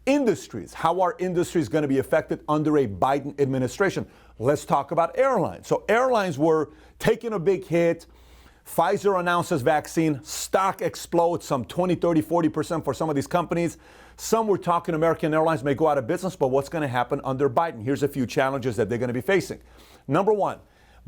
Industries. How are industries going to be affected under a Biden administration? Let's talk about airlines. So airlines were taking a big hit. Pfizer announces vaccine, stock explodes some 20, 30, 40% for some of these companies. Some were talking American Airlines may go out of business, but what's going to happen under Biden? Here's a few challenges that they're going to be facing. Number one,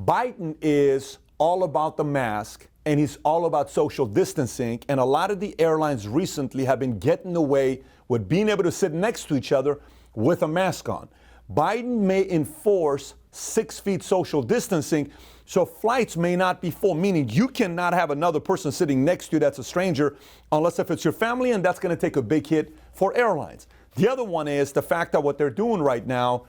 Biden is all about the mask and he's all about social distancing. And a lot of the airlines recently have been getting away with being able to sit next to each other with a mask on. Biden may enforce 6 feet social distancing, so flights may not be full, meaning you cannot have another person sitting next to you that's a stranger, unless if it's your family, and that's going to take a big hit for airlines. The other one is the fact that what they're doing right now,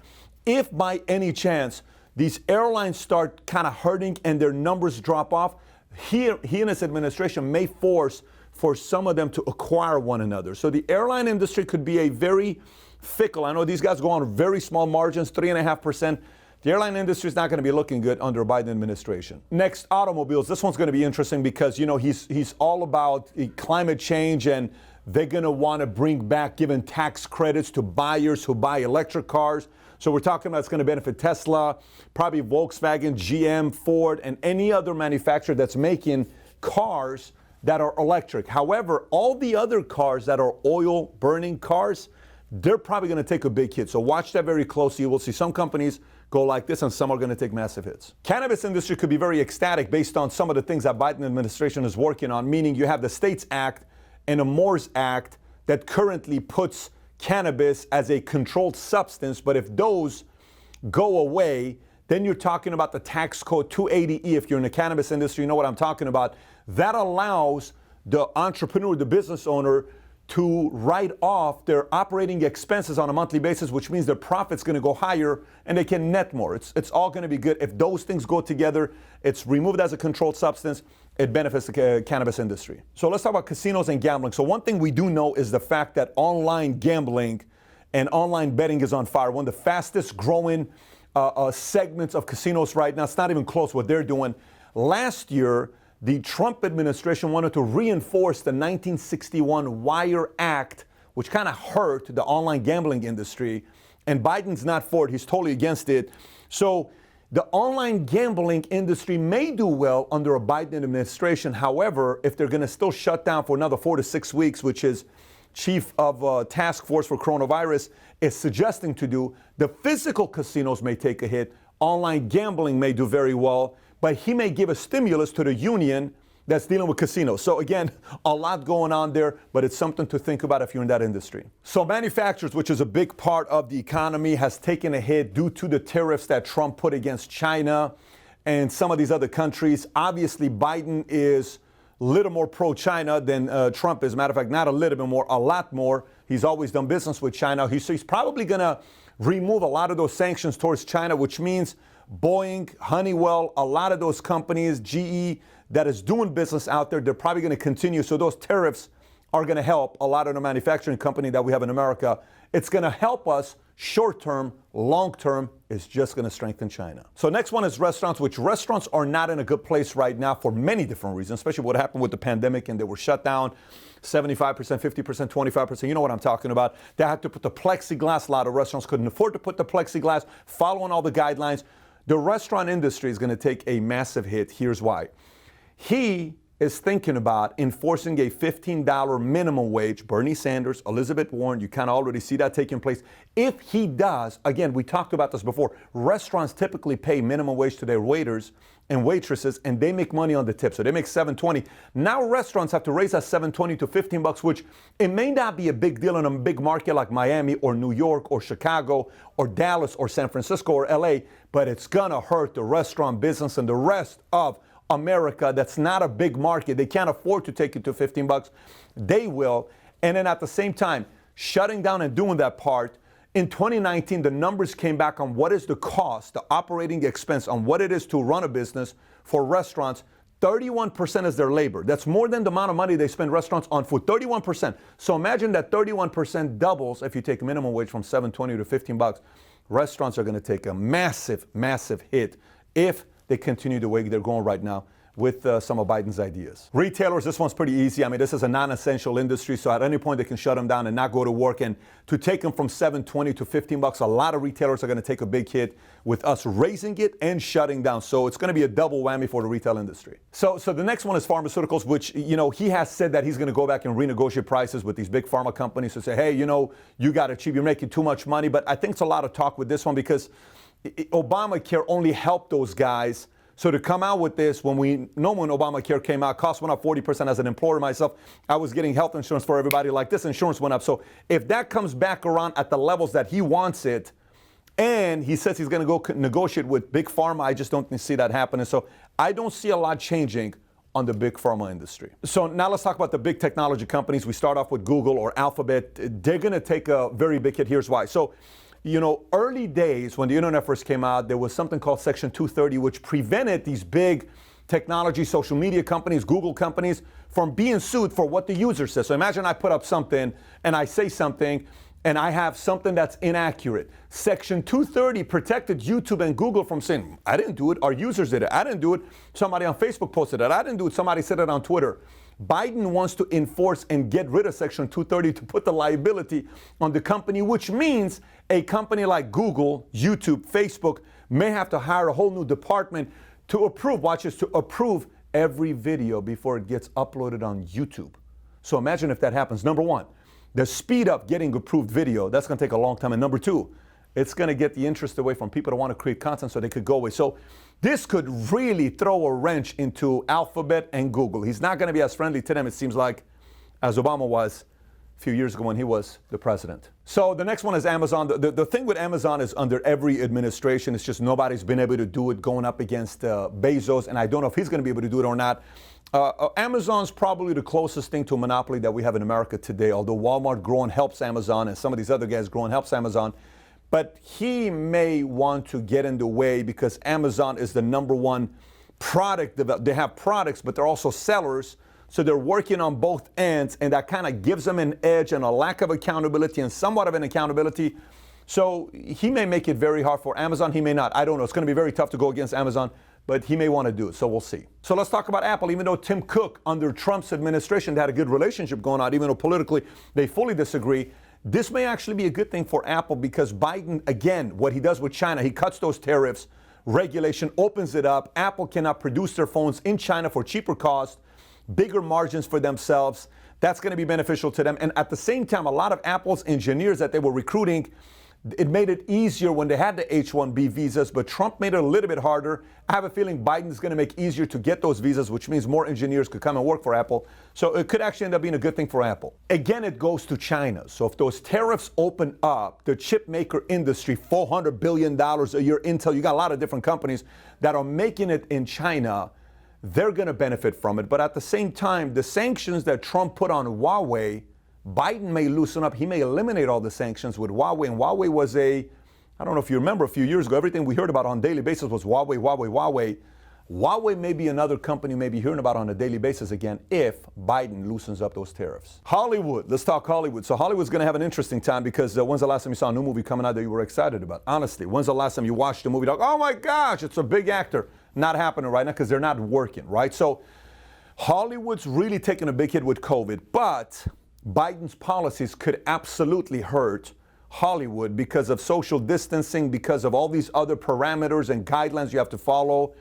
if by any chance these airlines start kind of hurting and their numbers drop off, he and his administration may force for some of them to acquire one another. So the airline industry could be a very fickle. I know these guys go on very small margins, 3.5%. The airline industry is not going to be looking good under a Biden administration. Next, automobiles. This one's going to be interesting because, you know, he's all about climate change, and they're going to want to bring back giving tax credits to buyers who buy electric cars. So we're talking about it's going to benefit Tesla, probably Volkswagen, GM, Ford, and any other manufacturer that's making cars that are electric. However, all the other cars that are oil-burning cars, they're probably going to take a big hit. So watch that very closely. You will see some companies go like this, and some are going to take massive hits. Cannabis industry could be very ecstatic based on some of the things that Biden administration is working on, meaning you have the States Act and a MORS Act that currently puts cannabis as a controlled substance. But if those go away, then you're talking about the tax code 280E. If you're in the cannabis industry, you know what I'm talking about. That allows the entrepreneur, the business owner, to write off their operating expenses on a monthly basis, which means their profit's going to go higher and they can net more. It's all going to be good. If those things go together, it's removed as a controlled substance, it benefits the cannabis industry. So let's talk about casinos and gambling. So one thing we do know is the fact that online gambling and online betting is on fire. One of the fastest growing segments of casinos right now. It's not even close what they're doing. Last year, the Trump administration wanted to reinforce the 1961 Wire Act, which kind of hurt the online gambling industry. And Biden's not for it. He's totally against it. So the online gambling industry may do well under a Biden administration. However, if they're going to still shut down for another 4 to 6 weeks, which is chief of task force for coronavirus is suggesting to do, the physical casinos may take a hit. Online gambling may do very well, but he may give a stimulus to the union that's dealing with casinos. So again, a lot going on there, but it's something to think about if you're in that industry. So manufacturers, which is a big part of the economy, has taken a hit due to the tariffs that Trump put against China and some of these other countries. Obviously, Biden is a little more pro-China than Trump is. Matter of fact, not a little bit more, a lot more. He's always done business with China. He's probably going to remove a lot of those sanctions towards China, which means Boeing, Honeywell, a lot of those companies, GE, that is doing business out there, they're probably going to continue. So those tariffs are going to help a lot of the manufacturing company that we have in America. It's going to help us short term. Long term, it's just going to strengthen China. So next one is restaurants, which restaurants are not in a good place right now for many different reasons, especially what happened with the pandemic and they were shut down 75%, 50%, 25%. You know what I'm talking about. They had to put the plexiglass. A lot of restaurants couldn't afford to put the plexiglass, following all the guidelines. The restaurant industry is going to take a massive hit. Here's why. He is thinking about enforcing a $15 minimum wage. Bernie Sanders, Elizabeth Warren, you kind of already see that taking place. If he does, again, we talked about this before, restaurants typically pay minimum wage to their waiters and waitresses, and they make money on the tip. So they make $7.20. Now restaurants have to raise that $7.20 to $15, which it may not be a big deal in a big market like Miami or New York or Chicago or Dallas or San Francisco or LA, but it's gonna hurt the restaurant business and the rest of America. That's not a big market. They can't afford to take it to $15. They will. And then at the same time, shutting down and doing that part, in 2019, the numbers came back on what is the cost, the operating expense, on what it is to run a business for restaurants. 31% is their labor. That's more than the amount of money they spend restaurants on food, 31%. So imagine that 31% doubles if you take minimum wage from $7.20 to $15. Restaurants are going to take a massive, massive hit if they continue the way they're going right now with some of Biden's ideas. Retailers, this one's pretty easy. I mean, this is a non-essential industry, so at any point they can shut them down and not go to work. And to take them from $7.20 to $15, a lot of retailers are going to take a big hit with us raising it and shutting down. So it's going to be a double whammy for the retail industry. So the next one is pharmaceuticals, which, he has said that he's going to go back and renegotiate prices with these big pharma companies to say, hey, you got it cheap, you're making too much money. But I think it's a lot of talk with this one because Obamacare only helped those guys. So to come out with this, when Obamacare came out, costs went up 40%. As an employer myself, I was getting health insurance for everybody. Like this insurance went up. So if that comes back around at the levels that he wants it, and he says he's going to go negotiate with big pharma, I just don't see that happening. So I don't see a lot changing on the big pharma industry. So now let's talk about the big technology companies. We start off with Google or Alphabet. They're going to take a very big hit. Here's why. So early days when the internet first came out, there was something called Section 230, which prevented these big technology, social media companies, Google companies from being sued for what the user says. So imagine I put up something and I say something and I have something that's inaccurate. Section 230 protected YouTube and Google from saying, I didn't do it, our users did it. I didn't do it, somebody on Facebook posted it. I didn't do it, somebody said it on Twitter. Biden wants to enforce and get rid of Section 230 to put the liability on the company, which means a company like Google, YouTube, Facebook may have to hire a whole new department to approve every video before it gets uploaded on YouTube. So imagine if that happens. Number one, the speed up getting approved video, that's going to take a long time. And number two, it's going to get the interest away from people that want to create content so they could go away. So this could really throw a wrench into Alphabet and Google. He's not going to be as friendly to them, it seems like, as Obama was a few years ago when he was the president. So the next one is Amazon. The thing with Amazon is under every administration, it's just nobody's been able to do it, going up against Bezos, and I don't know if he's going to be able to do it or not. Amazon's probably the closest thing to a monopoly that we have in America today, although Walmart growing helps Amazon and some of these other guys growing helps Amazon. But he may want to get in the way because Amazon is the number one product. They have products, but they're also sellers. So they're working on both ends, and that kind of gives them an edge and a lack of accountability and somewhat of an accountability. So he may make it very hard for Amazon. He may not. I don't know. It's going to be very tough to go against Amazon, but he may want to do it. So we'll see. So let's talk about Apple. Even though Tim Cook, under Trump's administration, they had a good relationship going on, even though politically they fully disagree, this may actually be a good thing for Apple because Biden, again, what he does with China, he cuts those tariffs, regulation, opens it up. Apple cannot produce their phones in China for cheaper cost, bigger margins for themselves. That's going to be beneficial to them. And at the same time, a lot of Apple's engineers that they were recruiting, it made it easier when they had the H-1B visas, but Trump made it a little bit harder. I have a feeling Biden's going to make it easier to get those visas, which means more engineers could come and work for Apple. So it could actually end up being a good thing for Apple. Again, it goes to China. So if those tariffs open up, the chip maker industry, $400 billion a year, Intel, you got a lot of different companies that are making it in China, they're going to benefit from it. But at the same time, the sanctions that Trump put on Huawei, Biden may loosen up. He may eliminate all the sanctions with Huawei. And Huawei was I don't know if you remember a few years ago, everything we heard about on a daily basis was Huawei, Huawei, Huawei. Huawei may be another company you may be hearing about on a daily basis again if Biden loosens up those tariffs. Hollywood, let's talk Hollywood. So Hollywood's going to have an interesting time because when's the last time you saw a new movie coming out that you were excited about? Honestly, when's the last time you watched a movie like, oh my gosh, it's a big actor? Not happening right now because they're not working, right? So Hollywood's really taking a big hit with COVID, but Biden's policies could absolutely hurt Hollywood because of social distancing, because of all these other parameters and guidelines you have to follow.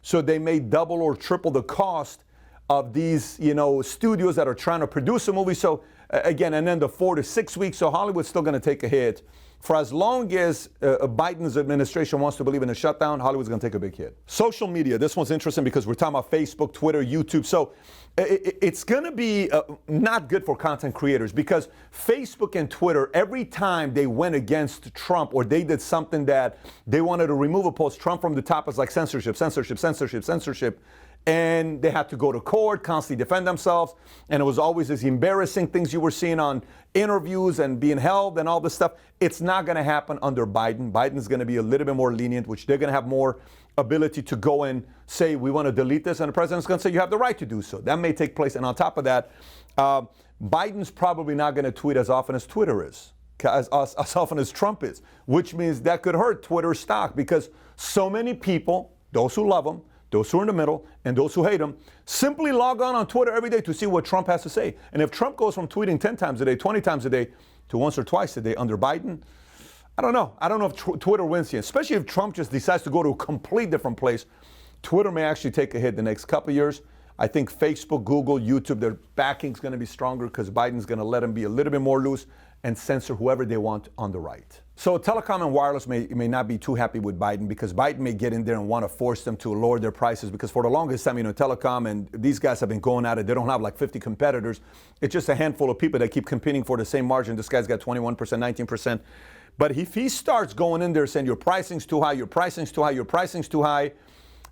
So they may double or triple the cost of these, studios that are trying to produce a movie. So again, and then the 4 to 6 weeks. So Hollywood's still going to take a hit. For as long as Biden's administration wants to believe in a shutdown, Hollywood's going to take a big hit. Social media, this one's interesting because we're talking about Facebook, Twitter, YouTube. So it's going to be not good for content creators because Facebook and Twitter, every time they went against Trump or they did something that they wanted to remove a post, Trump from the top is like censorship, censorship, censorship, censorship. And they had to go to court, constantly defend themselves. And it was always these embarrassing things you were seeing on interviews and being held and all this stuff. It's not going to happen under Biden. Biden's going to be a little bit more lenient, which they're going to have more ability to go and say, we want to delete this. And the president's going to say, you have the right to do so. That may take place. And on top of that, Biden's probably not going to tweet as often as Twitter is, as often as Trump is, which means that could hurt Twitter's stock because so many people, those who love him, those who are in the middle, and those who hate him, simply log on Twitter every day to see what Trump has to say. And if Trump goes from tweeting 10 times a day, 20 times a day, to once or twice a day under Biden, I don't know. I don't know if Twitter wins here, especially if Trump just decides to go to a complete different place. Twitter may actually take a hit the next couple of years. I think Facebook, Google, YouTube, their backing's going to be stronger because Biden's going to let them be a little bit more loose and censor whoever they want on the right. So Telecom and Wireless may not be too happy with Biden because Biden may get in there and want to force them to lower their prices because for the longest time, Telecom and these guys have been going at it. They don't have like 50 competitors. It's just a handful of people that keep competing for the same margin. This guy's got 21%, 19%. But if he starts going in there saying your pricing's too high, your pricing's too high, your pricing's too high,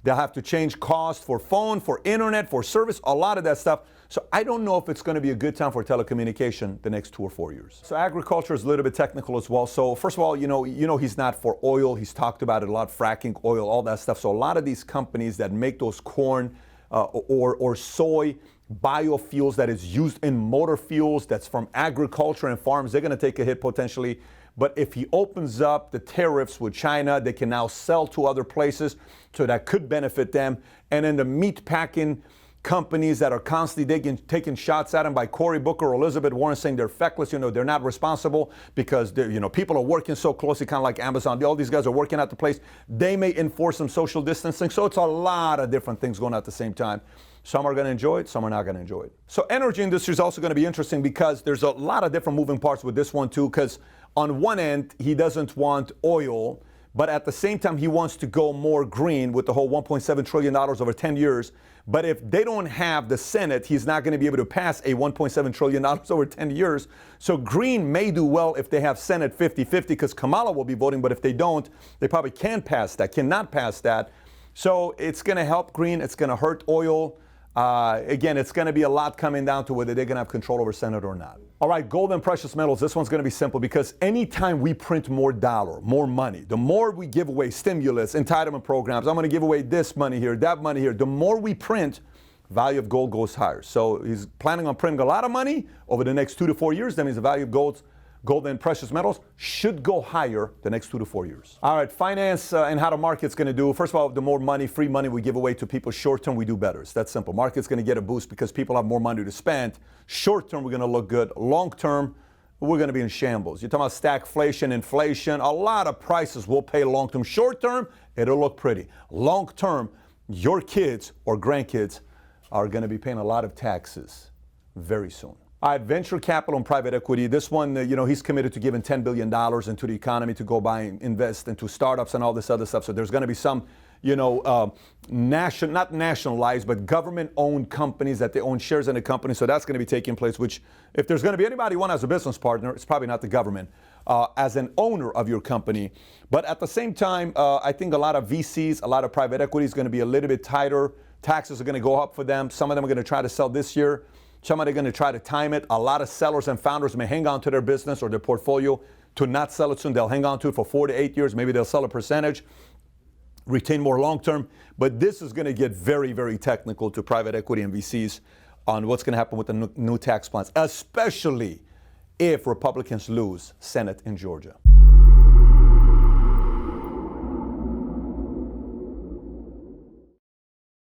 they'll have to change cost for phone, for internet, for service, a lot of that stuff. So I don't know if it's going to be a good time for telecommunication the next 2 or 4 years. So agriculture is a little bit technical as well. So first of all, he's not for oil. He's talked about it a lot, fracking, oil, all that stuff. So a lot of these companies that make those corn or soy biofuels that is used in motor fuels, that's from agriculture and farms, they're going to take a hit potentially. But if he opens up the tariffs with China, they can now sell to other places, so that could benefit them. And then the meat packing companies that are constantly taking shots at him by Cory Booker or Elizabeth Warren saying they're feckless, they're not responsible because people are working so closely, kind of like Amazon. All these guys are working at the place. They may enforce some social distancing. So it's a lot of different things going on at the same time. Some are going to enjoy it, some are not going to enjoy it. So energy industry is also going to be interesting because there's a lot of different moving parts with this one too, because on one end, he doesn't want oil, but at the same time, he wants to go more green with the whole $1.7 trillion over 10 years. But if they don't have the Senate, he's not going to be able to pass a $1.7 trillion over 10 years. So green may do well if they have Senate 50-50 because Kamala will be voting, but if they don't, they probably cannot pass that. So it's going to help green, it's going to hurt oil. Again, it's going to be a lot coming down to whether they're going to have control over Senate or not. All right, gold and precious metals. This one's going to be simple because anytime we print more dollar, more money, the more we give away stimulus, entitlement programs, I'm going to give away this money here, that money here. The more we print, value of gold goes higher. So he's planning on printing a lot of money over the next 2 to 4 years. That means the value of gold and precious metals should go higher the next 2 to 4 years. All right, finance and how the market's going to do. First of all, the more money, free money we give away to people short term, we do better. It's that simple. Market's going to get a boost because people have more money to spend. Short term, we're going to look good. Long term, we're going to be in shambles. You're talking about stagflation, inflation. A lot of prices will pay long term. Short term, it'll look pretty. Long term, your kids or grandkids are going to be paying a lot of taxes very soon. All right, venture capital and private equity. This one, he's committed to giving $10 billion into the economy to go buy and invest into startups and all this other stuff. So there's going to be some, not nationalized, but government-owned companies that they own shares in the company. So that's going to be taking place, which if there's going to be anybody you want as a business partner, it's probably not the government as an owner of your company. But at the same time, I think a lot of VCs, a lot of private equity is going to be a little bit tighter. Taxes are going to go up for them. Some of them are going to try to sell this year. Some are going to try to time it. A lot of sellers and founders may hang on to their business or their portfolio to not sell it soon. They'll hang on to it for 4 to 8 years. Maybe they'll sell a percentage, retain more long-term. But this is going to get very, very technical to private equity and VCs on what's going to happen with the new tax plans, especially if Republicans lose Senate in Georgia.